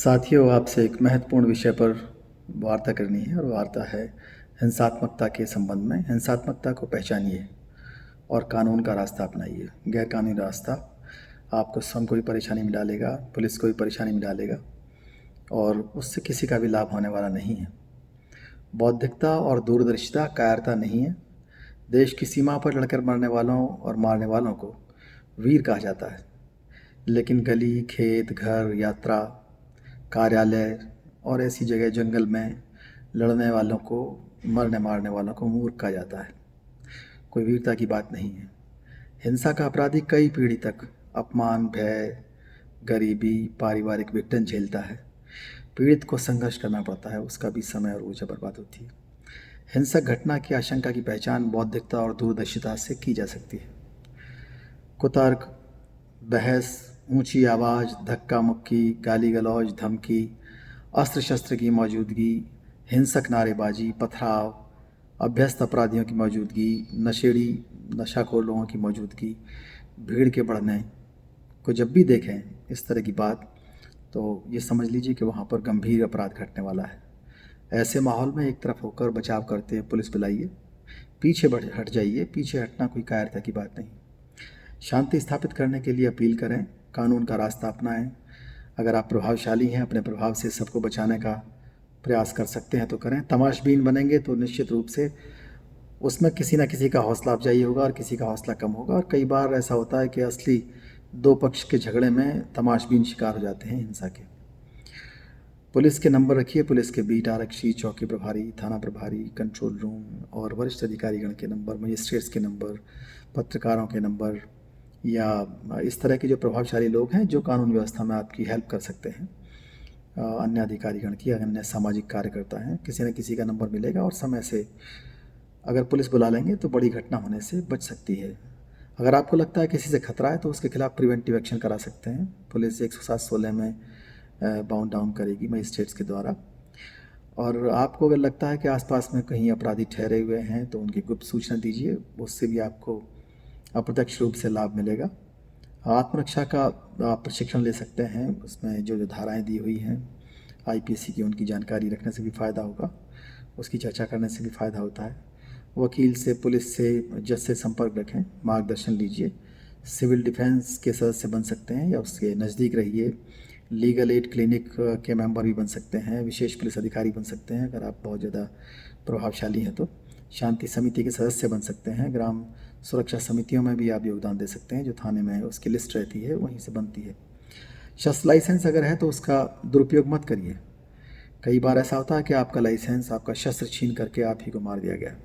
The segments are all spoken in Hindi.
साथियों, आपसे एक महत्वपूर्ण विषय पर वार्ता करनी है और वार्ता है हिंसात्मकता के संबंध में। हिंसात्मकता को पहचानिए और कानून का रास्ता अपनाइए। गैरकानूनी रास्ता आपको स्वयं को भी परेशानी में डालेगा, पुलिस को भी परेशानी में डालेगा और उससे किसी का भी लाभ होने वाला नहीं है। बौद्धिकता और दूरदर्शिता कायरता नहीं है। देश की सीमा पर लड़कर मरने वालों और मारने वालों को वीर कहा जाता है, लेकिन गली, खेत, घर, यात्रा, कार्यालय और ऐसी जगह जंगल में लड़ने वालों को, मरने मारने वालों को मूर्ख कहा जाता है। कोई वीरता की बात नहीं है। हिंसा का अपराधी कई पीढ़ी तक अपमान, भय, गरीबी, पारिवारिक विघटन झेलता है। पीड़ित को संघर्ष करना पड़ता है, उसका भी समय और ऊर्जा बर्बाद होती है। हिंसक घटना की आशंका की पहचान बौद्धिकता और दूरदर्शिता से की जा सकती है। कुतर्क, बहस, ऊंची आवाज़, धक्का मुक्की, गाली गलौज, धमकी, अस्त्र शस्त्र की मौजूदगी, हिंसक नारेबाजी, पथराव, अभ्यस्त अपराधियों की मौजूदगी, नशाखोर लोगों की मौजूदगी, भीड़ के बढ़ने को जब भी देखें इस तरह की बात, तो ये समझ लीजिए कि वहाँ पर गंभीर अपराध घटने वाला है। ऐसे माहौल में एक तरफ होकर बचाव करते हैं, पुलिस बुलाइए, पीछे हट जाइए। पीछे हटना कोई कायरता की बात नहीं। शांति स्थापित करने के लिए अपील करें, कानून का रास्ता अपनाएं। अगर आप प्रभावशाली हैं, अपने प्रभाव से सबको बचाने का प्रयास कर सकते हैं तो करें। तमाशबीन बनेंगे तो निश्चित रूप से उसमें किसी न किसी का हौसला अफजाई होगा और किसी का हौसला कम होगा। और कई बार ऐसा होता है कि असली दो पक्ष के झगड़े में तमाशबीन शिकार हो जाते हैं हिंसा के। पुलिस के नंबर रखिए, पुलिस के बीट आरक्षी, चौकी प्रभारी, थाना प्रभारी, कंट्रोल रूम और वरिष्ठ अधिकारीगण के नंबर, मजिस्ट्रेट्स के नंबर, पत्रकारों के नंबर या इस तरह के जो प्रभावशाली लोग हैं जो कानून व्यवस्था में आपकी हेल्प कर सकते हैं, अन्य अधिकारीगण की, अन्य सामाजिक कार्यकर्ता हैं, किसी न किसी का नंबर मिलेगा और समय से अगर पुलिस बुला लेंगे तो बड़ी घटना होने से बच सकती है। अगर आपको लगता है किसी से खतरा है तो उसके खिलाफ प्रिवेंटिव एक्शन करा सकते हैं। पुलिस 107-16 में बाउंड डाउन करेगी मजिस्ट्रेट्स के द्वारा। और आपको अगर लगता है कि आसपास में कहीं अपराधी ठहरे हुए हैं तो उनकी गुप्त सूचना दीजिए, उससे भी आपको अप्रत्यक्ष रूप से लाभ मिलेगा। आत्मरक्षा का आप प्रशिक्षण ले सकते हैं, उसमें जो जो धाराएं दी हुई हैं आईपीसी की, उनकी जानकारी रखने से भी फ़ायदा होगा, उसकी चर्चा करने से भी फ़ायदा होता है। वकील से, पुलिस से, जज से संपर्क रखें, मार्गदर्शन लीजिए। सिविल डिफेंस के सदस्य बन सकते हैं या उसके नज़दीक रहिए। लीगल एड क्लिनिक के मेंबर भी बन सकते हैं, विशेष पुलिस अधिकारी बन सकते हैं अगर आप बहुत ज़्यादा प्रभावशाली हैं तो। शांति समिति के सदस्य बन सकते हैं। ग्राम सुरक्षा समितियों में भी आप योगदान दे सकते हैं, जो थाने में उसकी लिस्ट रहती है वहीं से बनती है। शस्त्र लाइसेंस अगर है तो उसका दुरुपयोग मत करिए। कई बार ऐसा होता है कि आपका लाइसेंस, आपका शस्त्र छीन करके आप ही को मार दिया गया।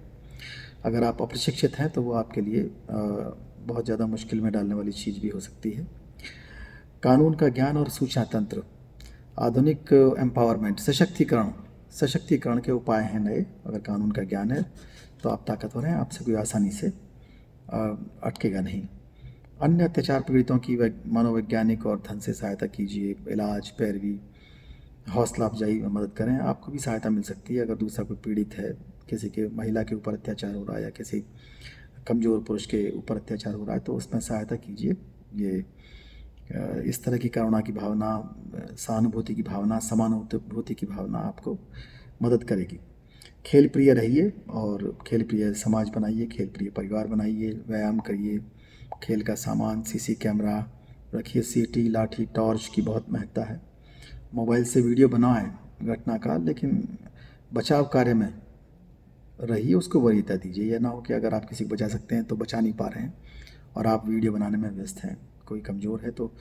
अगर आप अप्रशिक्षित हैं तो वो आपके लिए बहुत ज़्यादा मुश्किल में डालने वाली चीज़ भी हो सकती है। कानून का ज्ञान और सूचना तंत्र, आधुनिक एम्पावरमेंट, सशक्तिकरण के उपाय हैं नए। अगर कानून का ज्ञान है तो आप ताकतवर हैं, आपसे कोई आसानी से अटकेगा नहीं। अन्य अत्याचार पीड़ितों की मनोवैज्ञानिक और धन से सहायता कीजिए। इलाज, पैरवी, हौसला अफजाई में मदद करें। आपको भी सहायता मिल सकती है अगर दूसरा कोई पीड़ित है, किसी के महिला के ऊपर अत्याचार हो रहा है या किसी कमज़ोर पुरुष के ऊपर अत्याचार हो रहा है तो उसमें सहायता कीजिए। ये इस तरह की करुणा की भावना, सहानुभूति की भावना, समानुभूति की भावना आपको मदद करेगी। खेल प्रिय रहिए और खेल प्रिय समाज बनाइए, खेल प्रिय परिवार बनाइए। व्यायाम करिए, खेल का सामान, सीसी कैमरा रखिए। सीटी, लाठी, टॉर्च की बहुत महत्ता है। मोबाइल से वीडियो बनाएं घटना का, लेकिन बचाव कार्य में रहिए, उसको वरीयता दीजिए। यह ना हो कि अगर आप किसी को बचा सकते हैं तो बचा नहीं पा रहे हैं और आप वीडियो बनाने में व्यस्त हैं। कोई कमज़ोर है तो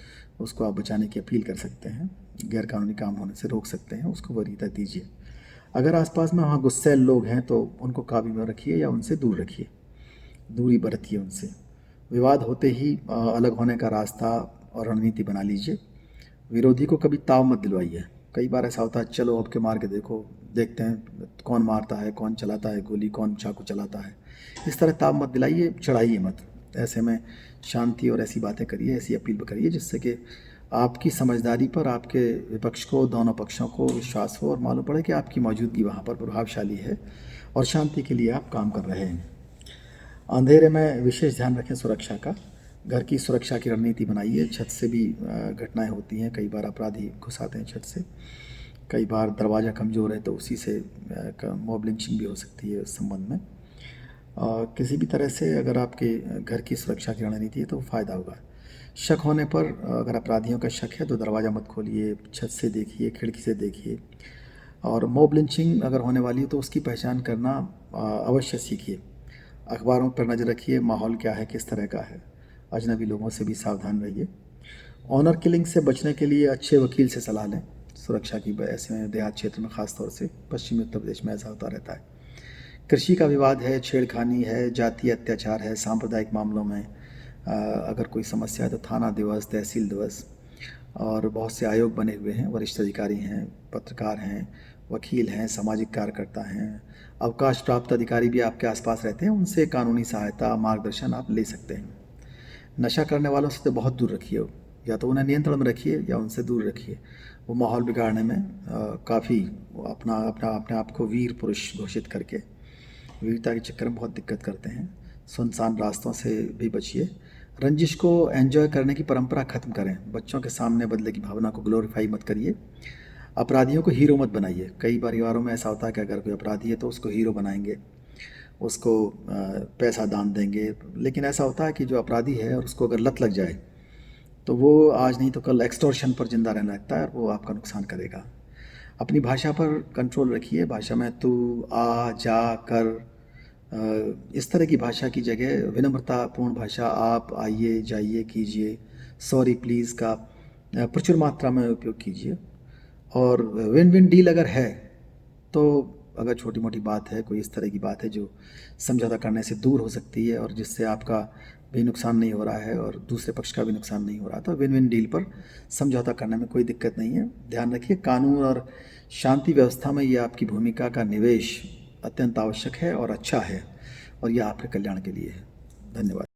उसको आप बचाने की अपील कर सकते हैं, गैरकानूनी काम होने से रोक सकते हैं, उसको वरीयता दीजिए। अगर आसपास में वहाँ गुस्सैल लोग हैं तो उनको काबू में रखिए या उनसे दूर रखिए, दूरी बरतिए उनसे। विवाद होते ही अलग होने का रास्ता और रणनीति बना लीजिए। विरोधी को कभी ताव मत दिलवाइए। कई बार ऐसा होता है, चलो अब के मार के देखते हैं कौन मारता है, कौन चलाता है गोली, कौन चाकू चलाता है। इस तरह ताव मत दिलाइए, चढ़ाइए मत। ऐसे में शांति और ऐसी बातें करिए, ऐसी अपील करिए जिससे कि आपकी समझदारी पर आपके विपक्ष को, दोनों पक्षों को विश्वास हो और मालूम पड़े कि आपकी मौजूदगी वहाँ पर प्रभावशाली है और शांति के लिए आप काम कर रहे हैं। अंधेरे में विशेष ध्यान रखें सुरक्षा का। घर की सुरक्षा की रणनीति बनाइए। छत से भी घटनाएं होती हैं, कई बार अपराधी घुस आते हैं छत से, कई बार दरवाज़ा कमज़ोर है तो उसी से मॉब लिंचिंग भी हो सकती है। उस संबंध में किसी भी तरह से अगर आपके घर की सुरक्षा की रणनीति है तो फ़ायदा होगा। शक होने पर अगर अपराधियों का शक है तो दरवाज़ा मत खोलिए, छत से देखिए, खिड़की से देखिए। और मॉब लिंचिंग अगर होने वाली है तो उसकी पहचान करना अवश्य सीखिए। अखबारों पर नज़र रखिए, माहौल क्या है, किस तरह का है। अजनबी लोगों से भी सावधान रहिए। ऑनर किलिंग से बचने के लिए अच्छे वकील से सलाह लें। सुरक्षा की ऐसे में देहात क्षेत्र में ख़ास तौर से पश्चिमी उत्तर प्रदेश में ऐसा होता रहता है। कृषि का विवाद है, छेड़खानी है, जातीय अत्याचार है, सांप्रदायिक मामलों में अगर कोई समस्या है तो थाना दिवस, तहसील दिवस और बहुत से आयोग बने हुए हैं। वरिष्ठ अधिकारी हैं, पत्रकार हैं, वकील हैं, सामाजिक कार्यकर्ता हैं, अवकाश प्राप्त अधिकारी भी आपके आसपास रहते हैं। उनसे कानूनी सहायता, मार्गदर्शन आप ले सकते हैं। नशा करने वालों से तो बहुत दूर रखिए, या तो उन्हें नियंत्रण में रखिए या उनसे दूर रखिए। वो माहौल बिगाड़ने में काफ़ी अपने आप को वीर पुरुष घोषित करके वीरता के चक्कर में बहुत दिक्कत करते हैं। सुनसान रास्तों से भी बचिए। रंजिश को एंजॉय करने की परंपरा ख़त्म करें। बच्चों के सामने बदले की भावना को ग्लोरीफाई मत करिए। अपराधियों को हीरो मत बनाइए। कई परिवारों में ऐसा होता है कि अगर कोई अपराधी है तो उसको हीरो बनाएंगे, उसको पैसा दान देंगे। लेकिन ऐसा होता है कि जो अपराधी है और उसको अगर लत लग जाए तो वो आज नहीं तो कल एक्सटॉर्शन पर ज़िंदा रहना लगता है और वो आपका नुकसान करेगा। अपनी भाषा पर कंट्रोल रखिए। भाषा में तू, आ, जा, कर इस तरह की भाषा की जगह विनम्रतापूर्ण भाषा आप, आइए, जाइए, कीजिए, सॉरी, प्लीज़ का प्रचुर मात्रा में उपयोग कीजिए। और विन विन डील अगर है तो अगर छोटी मोटी बात है, कोई इस तरह की बात है जो समझौता करने से दूर हो सकती है और जिससे आपका भी नुकसान नहीं हो रहा है और दूसरे पक्ष का भी नुकसान नहीं हो रहा, तो विन विन डील पर समझौता करने में कोई दिक्कत नहीं है। ध्यान रखिए, कानून और शांति व्यवस्था में ये आपकी भूमिका का निवेश अत्यंत आवश्यक है और अच्छा है और यह आपके कल्याण के लिए है। धन्यवाद।